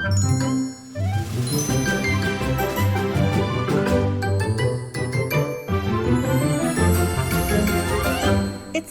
It's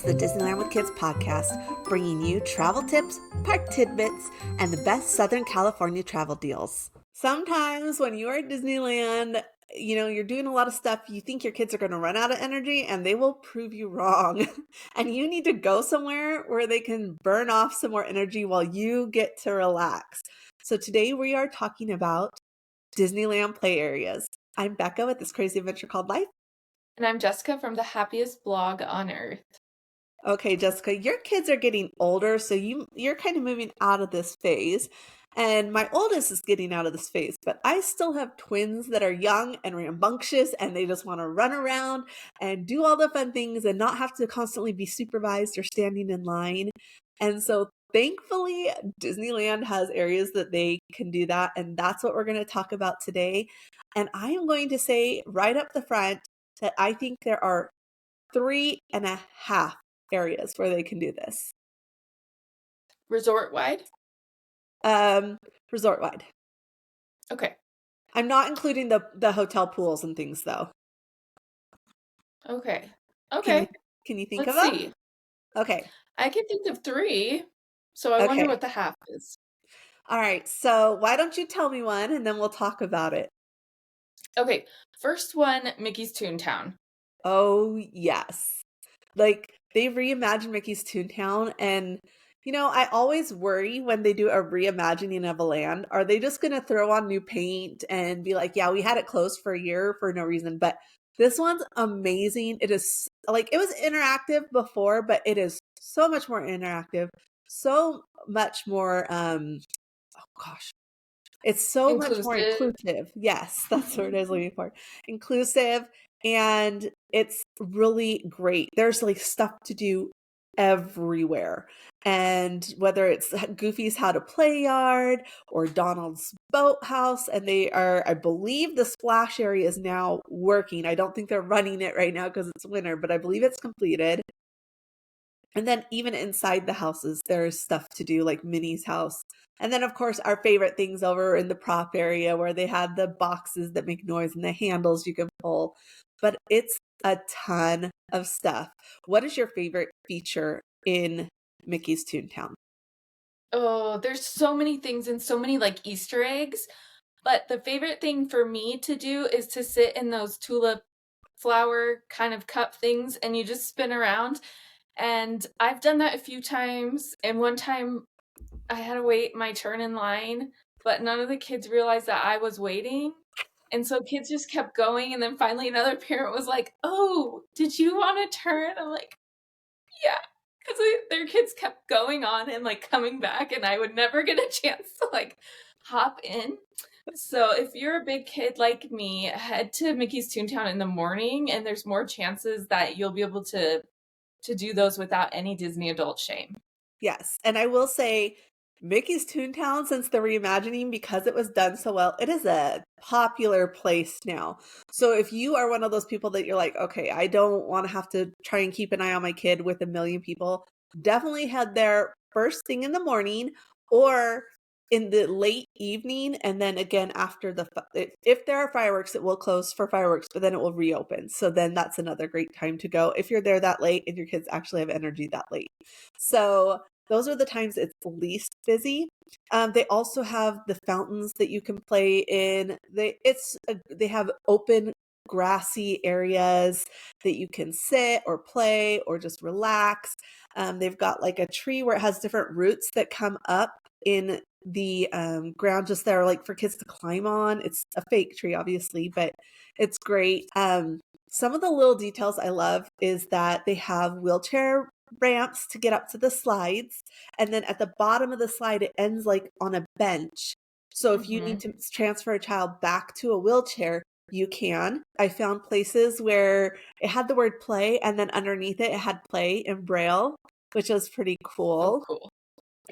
the Disneyland with Kids podcast, bringing you travel tips, park tidbits, and the best Southern California travel deals. Sometimes when you are at Disneyland, you're doing a lot of stuff, you think your kids are going to run out of energy, and they will prove you wrong. And you need to go somewhere where they can burn off some more energy while you get to relax. So today we are talking about Disneyland play areas. I'm Becca with This Crazy Adventure Called Life. And I'm Jessica from the happiest blog on earth. Okay, Jessica, your kids are getting older, so you're kind of moving out of this phase. And my oldest is getting out of this phase, but I still have twins that are young and rambunctious and they just want to run around and do all the fun things and not have to constantly be supervised or standing in line. And so thankfully, Disneyland has areas that they can do that. And that's what we're going to talk about today. And I am going to say right up the front that I think there are 3.5 areas where they can do this. Resort wide? Resort wide. Okay. I'm not including the hotel pools and things though. Okay. Can you think Let's of them? see. Okay. I can think of 3, so I wonder what the half is. All right. So why don't you tell me one and then we'll talk about it. Okay. First one, Mickey's Toontown. Oh, yes. Like they reimagined Mickey's Toontown and I always worry when they do a reimagining of a land. Are they just going to throw on new paint and be like, yeah, we had it closed for a year for no reason? But this one's amazing. It is like, it was interactive before, but it is so much more interactive. So much more, it's so much more inclusive. Yes, that's what I was looking for. Inclusive. And it's really great. There's like stuff to do everywhere. And whether it's Goofy's How to Play Yard or Donald's Boathouse, and they are, I believe the splash area is now working. I don't think they're running it right now because it's winter, but I believe it's completed. And then even inside the houses, there's stuff to do like Minnie's house. And then, of course, our favorite things over in the prop area where they had the boxes that make noise and the handles you can pull. But it's a ton of stuff. What is your favorite feature in Mickey's Toontown? Oh, there's so many things and so many like Easter eggs. But the favorite thing for me to do is to sit in those tulip flower kind of cup things and you just spin around. And I've done that a few times. And one time I had to wait my turn in line, but none of the kids realized that I was waiting. And so kids just kept going. And then finally another parent was like, "Oh, did you want to turn?" I'm like, "Yeah." Because their kids kept going on and like coming back, and I would never get a chance to like hop in. So if you're a big kid like me, head to Mickey's Toontown in the morning, and there's more chances that you'll be able to do those without any Disney adult shame. Yes. And I will say Mickey's Toontown, since the reimagining, because it was done so well, it is a popular place now. So if you are one of those people that you're like, okay, I don't want to have to try and keep an eye on my kid with a million people, definitely head there first thing in the morning or in the late evening. And then again, after if there are fireworks, it will close for fireworks, but then it will reopen. So then that's another great time to go if you're there that late and your kids actually have energy that late. So those are the times it's least busy. They also have the fountains that you can play in. They have open grassy areas that you can sit or play or just relax. They've got like a tree where it has different roots that come up in the ground just there, like for kids to climb on. It's a fake tree, obviously, but it's great. Some of the little details I love is that they have wheelchair ramps to get up to the slides. And then at the bottom of the slide, it ends like on a bench. So if you need to transfer a child back to a wheelchair, you can. I found places where it had the word play and then underneath it had play in Braille, which was pretty cool. Oh, cool.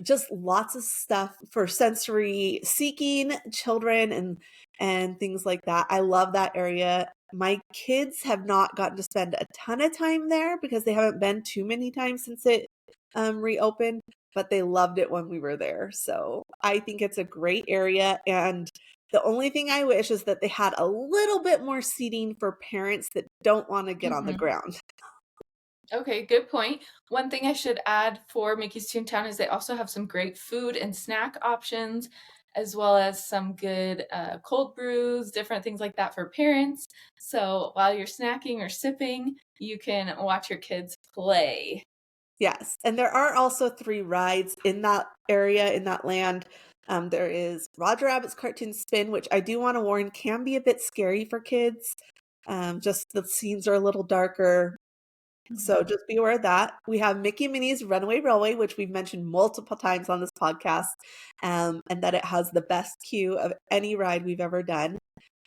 Just lots of stuff for sensory seeking children and things like that. I love that area. My kids have not gotten to spend a ton of time there because they haven't been too many times since it reopened, but they loved it when we were there. So I think it's a great area. And the only thing I wish is that they had a little bit more seating for parents that don't want to get on the Mhm. ground. Okay, good point. One thing I should add for Mickey's Toontown is they also have some great food and snack options, as well as some good cold brews, different things like that for parents. So while you're snacking or sipping, you can watch your kids play. Yes, and there are also 3 rides in that area, in that land. There is Roger Rabbit's Cartoon Spin, which I do wanna warn can be a bit scary for kids. Just the scenes are a little darker, so Mhm. just be aware of that. We have Mickey and Minnie's Runaway Railway, which we've mentioned multiple times on this podcast, and that it has the best queue of any ride we've ever done.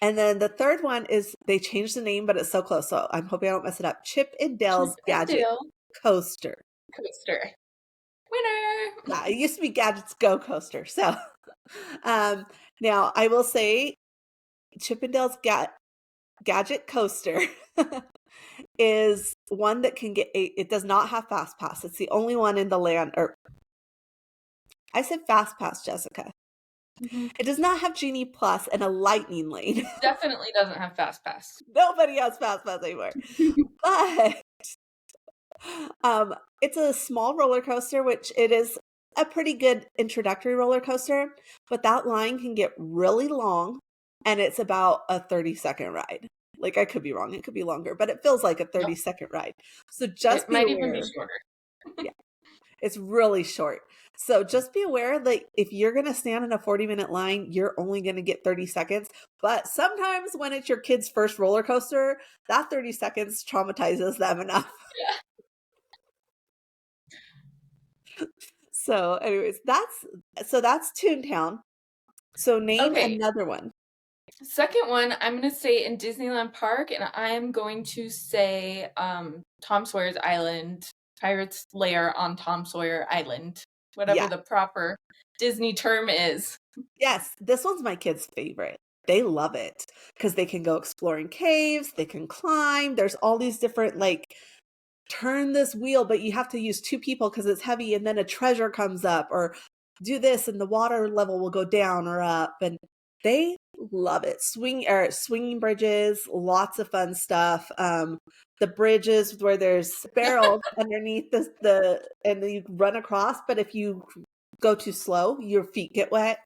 And then the 3rd one is they changed the name, but it's so close, so I'm hoping I don't mess it up. Chip and Chip Dale's and Gadget Dale Coaster. coaster. Winner! Yeah, it used to be Gadgets Go Coaster. So, um, now I will say Chippendale's Gadget Coaster is one that can get it does not have Fast Pass. It's the only one in the land, or I said Fast Pass, Jessica. Mhm. It does not have Genie Plus and a lightning lane. Definitely doesn't have Fast Pass. Nobody has Fast Pass anymore. But it's a small roller coaster, which it is a pretty good introductory roller coaster, but that line can get really long, and it's about a 30-second ride. Like, I could be wrong, it could be longer, but it feels like a Nope. 30-second ride. So It just be might even be aware. shorter. Yeah, it's really short. So just be aware, like, if you're gonna stand in a 40-minute line, you're only gonna get 30 seconds, but sometimes when it's your kid's first roller coaster, that 30 seconds traumatizes them enough. So, anyways, that's Toontown. So name Okay, another one. second one, I'm gonna say in Disneyland Park, and I am going to say, Tom Sawyer's Island, Pirate's Lair on Tom Sawyer Island, whatever Yeah. the proper Disney term is. Yes, this one's my kids' favorite. They love it because they can go exploring caves, they can climb. There's all these different, like, turn this wheel, but you have to use 2 people because it's heavy, and then a treasure comes up, or do this and the water level will go down or up, and they love it. Swinging bridges, lots of fun stuff. The bridges where there's barrels underneath the and then you run across, but if you go too slow, your feet get wet.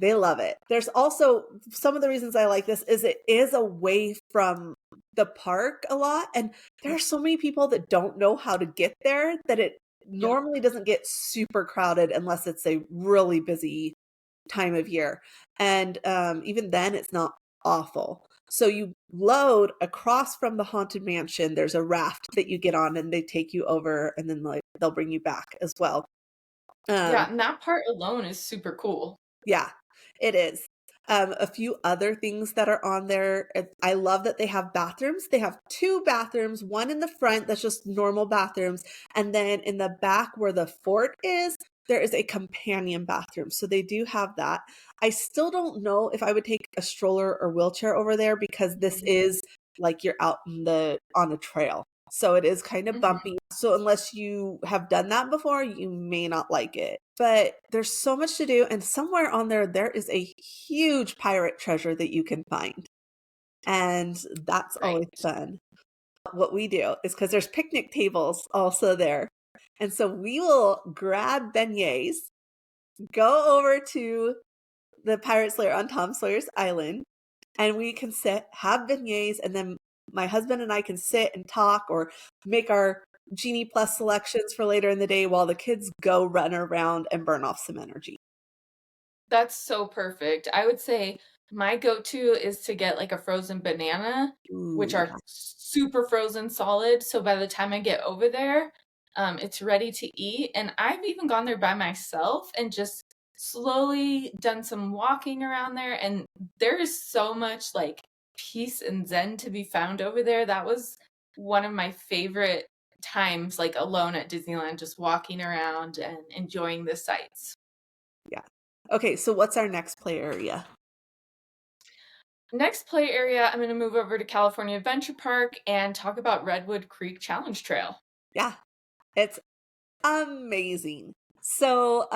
They love it. There's also some of the reasons I like this is it is away from the park a lot, and there are so many people that don't know how to get there that it Yep. normally doesn't get super crowded unless it's a really busy time of year, and, even then, it's not awful. So you load across from the Haunted Mansion, there's a raft that you get on, and they take you over, and then, like, they'll bring you back as well. Yeah, Um and that part alone is super cool. Yeah, it is. A few other things that are on there, I love that they have bathrooms. They have 2 bathrooms, one in the front that's just normal bathrooms, and then in the back where the fort is, there is a companion bathroom, so they do have that. I still don't know if I would take a stroller or wheelchair over there because this Mhm. is like you're out in the on a trail, so it is kind of Mhm. bumpy. So unless you have done that before, you may not like it. But there's so much to do, and somewhere on there, there is a huge pirate treasure that you can find, and that's always Right. fun. What we do is because there's picnic tables also there, and so we will grab beignets, go over to the Pirate Slayer on Tom Sawyer's Island, and we can sit, have beignets, and then my husband and I can sit and talk or make our Genie Plus selections for later in the day while the kids go run around and burn off some energy. That's so perfect. I would say my go-to is to get, like, a frozen banana, Ooh, which are yeah. super frozen solid, so by the time I get over there, it's ready to eat, and I've even gone there by myself and just slowly done some walking around there, and there is so much, like, peace and zen to be found over there. That was one of my favorite times, like, alone at Disneyland, just walking around and enjoying the sights. Yeah. Okay, so what's our next play area? Next play area, I'm gonna move over to California Adventure Park and talk about Redwood Creek Challenge Trail. Yeah, it's Amazing. So,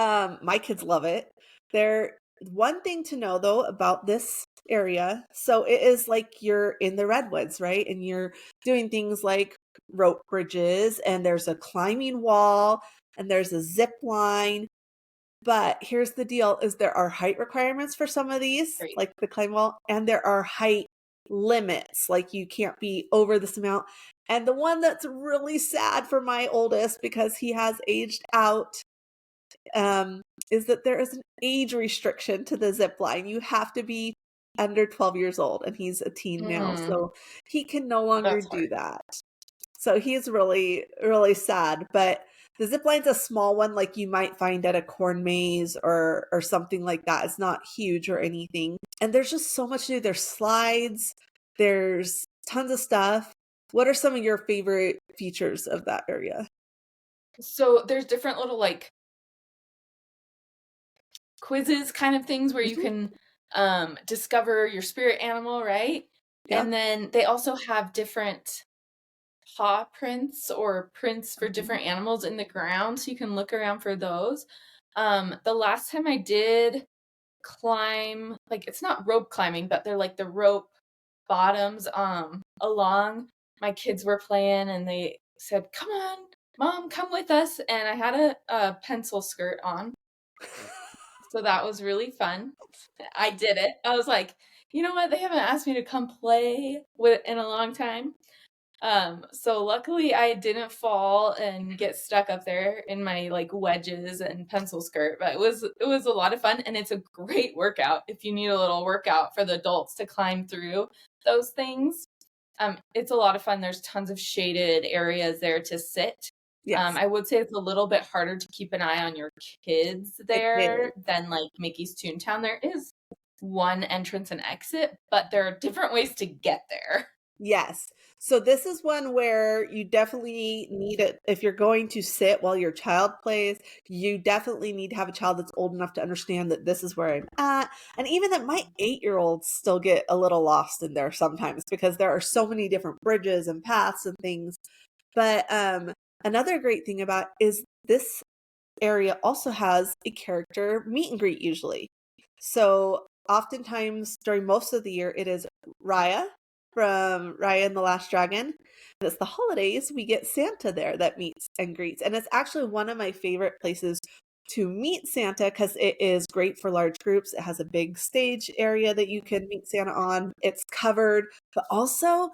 my kids love it. There one thing to know though about this area, so it is like you're in the redwoods, right? And you're doing things like rope bridges and there's a climbing wall and there's a zip line. But here's the deal is there are height requirements for some of these, Great. like the climb wall, and there are height limits, like you can't be over this amount. And the one that's really sad for my oldest because he has aged out, is that there is an age restriction to the zip line. You have to be under 12 years old, and he's a teen now, Mm, so he can no longer that's hard. do that. So he's really, really sad, but the zip line's a small one like you might find at a corn maze or something like that. It's not huge or anything. And there's just so much to do. There's slides, there's tons of stuff. What are some of your favorite features of that area? So there's different little like quizzes kind of things where you Mhm. can discover your spirit animal, right? Yeah. And then they also have different paw prints or prints for Mhm. different animals in the ground so you can look around for those. The last time I did climb, like it's not rope climbing, but they're like the rope bottoms along. My kids were playing and they said, "Come on, mom, come with us." And I had a pencil skirt on. So that was really fun. I did it. I was like, you know what? They haven't asked me to come play with in a long time. So luckily I didn't fall and get stuck up there in my like wedges and pencil skirt, but it was a lot of fun and it's a great workout if you need a little workout for the adults to climb through those things. It's a lot of fun. There's tons of shaded areas there to sit. Yes, I would say it's a little bit harder to keep an eye on your kids it is. there than like Mickey's Toontown. There is one entrance and exit, but there are different ways to get there. Yes. So this is one where you definitely need it if you're going to sit while your child plays, you definitely need to have a child that's old enough to understand that this is where I'm at. And even that my 8-year-olds still get a little lost in there sometimes because there are so many different bridges and paths and things. But another great thing about is this area also has a character meet and greet usually. So oftentimes during most of the year, it is Raya from Raya and the Last Dragon. And it's the holidays, we get Santa there that meets and greets. And it's actually one of my favorite places to meet Santa because it is great for large groups. It has a big stage area that you can meet Santa on. It's covered, but also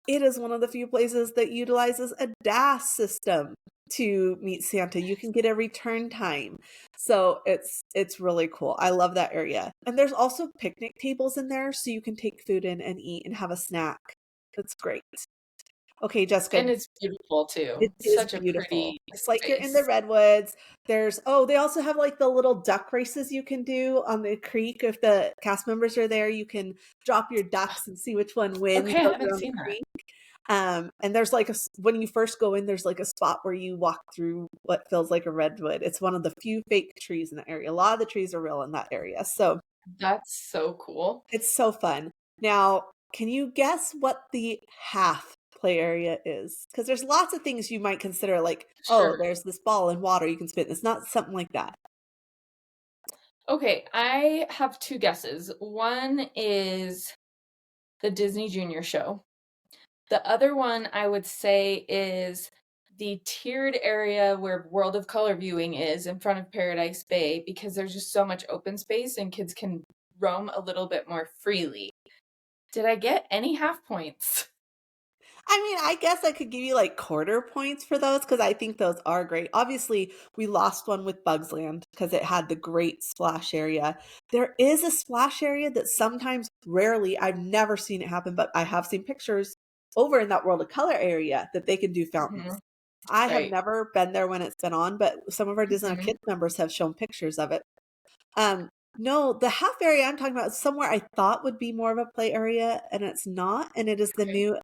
it is one of the few places that utilizes a DAS system to meet Santa. You can get a return time. So it's really cool. I love that area. And there's also picnic tables in there so you can take food in and eat and have a snack. That's great. Okay, Jessica, And it's beautiful it too. is Such a beautiful. pretty It's like you're in the space. redwoods. There's oh, they also have like the little duck races you can do on the creek. If the cast members are there, you can drop your ducks and see which one wins Okay, I over haven't on the seen that. creek. And there's like when you first go in, there's like a spot where you walk through what feels like a redwood. It's one of the few fake trees in the area. A lot of the trees are real in that area. So That's so cool. it's so fun. Now, can you guess what the half play area is? Because there's lots of things you might consider like, oh, Sure. there's this ball and water you can spin. It's not something like that. Okay, I have two guesses. One is the Disney Junior show. The other one I would say is the tiered area where World of Color viewing is in front of Paradise Bay because there's just so much open space and kids can roam a little bit more freely. Did I get any half points? I mean, I guess I could give you like quarter points for those because I think those are great. Obviously, we lost one with Bugs Land because it had the great splash area. There is a splash area that sometimes, rarely, I've never seen it happen, but I have seen pictures over in that World of Color area that they can do Mhm. fountains. I have Right. never been there when it's been on, but some of our Disneyland Mhm. Kids members have shown pictures of it. Um, no, the half area I'm talking about is somewhere I thought would be more of a play area, and it's not, and it is the Okay. new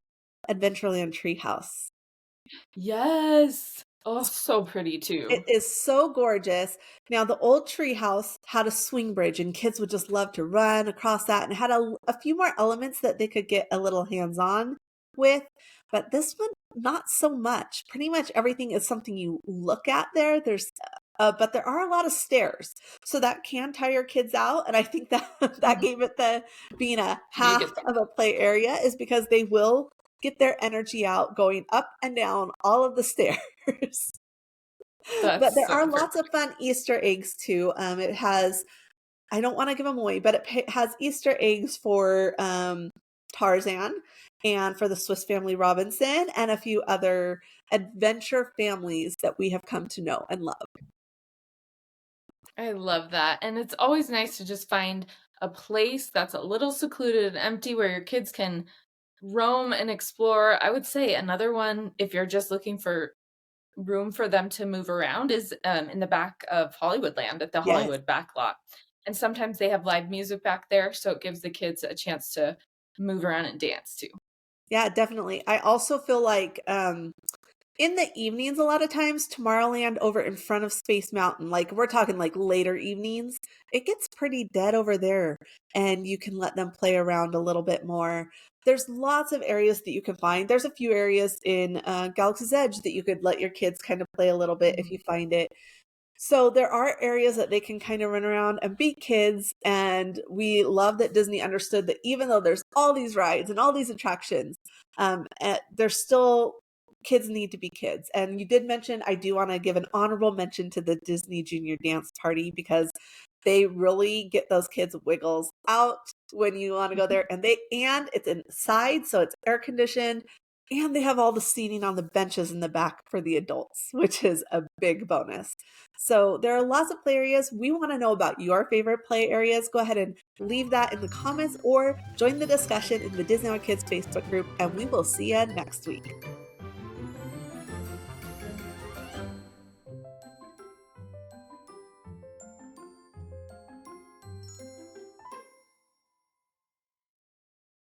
Adventureland Treehouse. Yes. Oh, so pretty It too. is so gorgeous. Now, the old treehouse had a swing bridge, and kids would just love to run across that, and it had a few more elements that they could get a little hands-on. with, but this one, not so much. Pretty much everything is something you look at there. But there are a lot of stairs, so that can tire kids out, and I think that that Mhm. gave it the being a You half get that. of a play area is because they will get their energy out going up and down all of the stairs. But That's there so are lots of perfect. fun Easter eggs too. It has I don't wanna give them away, but it has Easter eggs for, Tarzan and for the Swiss Family Robinson and a few other adventure families that we have come to know and love. I love that, and it's always nice to just find a place that's a little secluded and empty where your kids can roam and explore. I would say another one, if you're just looking for room for them to move around, is, in the back of Hollywoodland at the Yes. Hollywood back lot, and sometimes they have live music back there, so it gives the kids a chance to move around and dance too. Yeah, definitely. I also feel like, in the evenings, a lot of times, Tomorrowland over in front of Space Mountain, like, we're talking, like, later evenings, it gets pretty dead over there, and you can let them play around a little bit more. There's lots of areas that you can find. There's a few areas in, Galaxy's Edge that you could let your kids kind of play a little bit if Mhm. you find it. So there are areas that they can kind of run around and be kids, and we love that Disney understood that even though there's all these rides and all these attractions, there's still kids need to be kids. And you did mention I do wanna give an honorable mention to the Disney Junior Dance Party because they really get those kids wiggles out when you wanna go there, and it's inside, so it's air conditioned, and they have all the seating on the benches in the back for the adults, which is a big bonus. So there are lots of play areas. We wanna know about your favorite play areas. Go ahead and leave that in the comments or join the discussion in the Disneyland Kids Facebook group, and we will see you next week.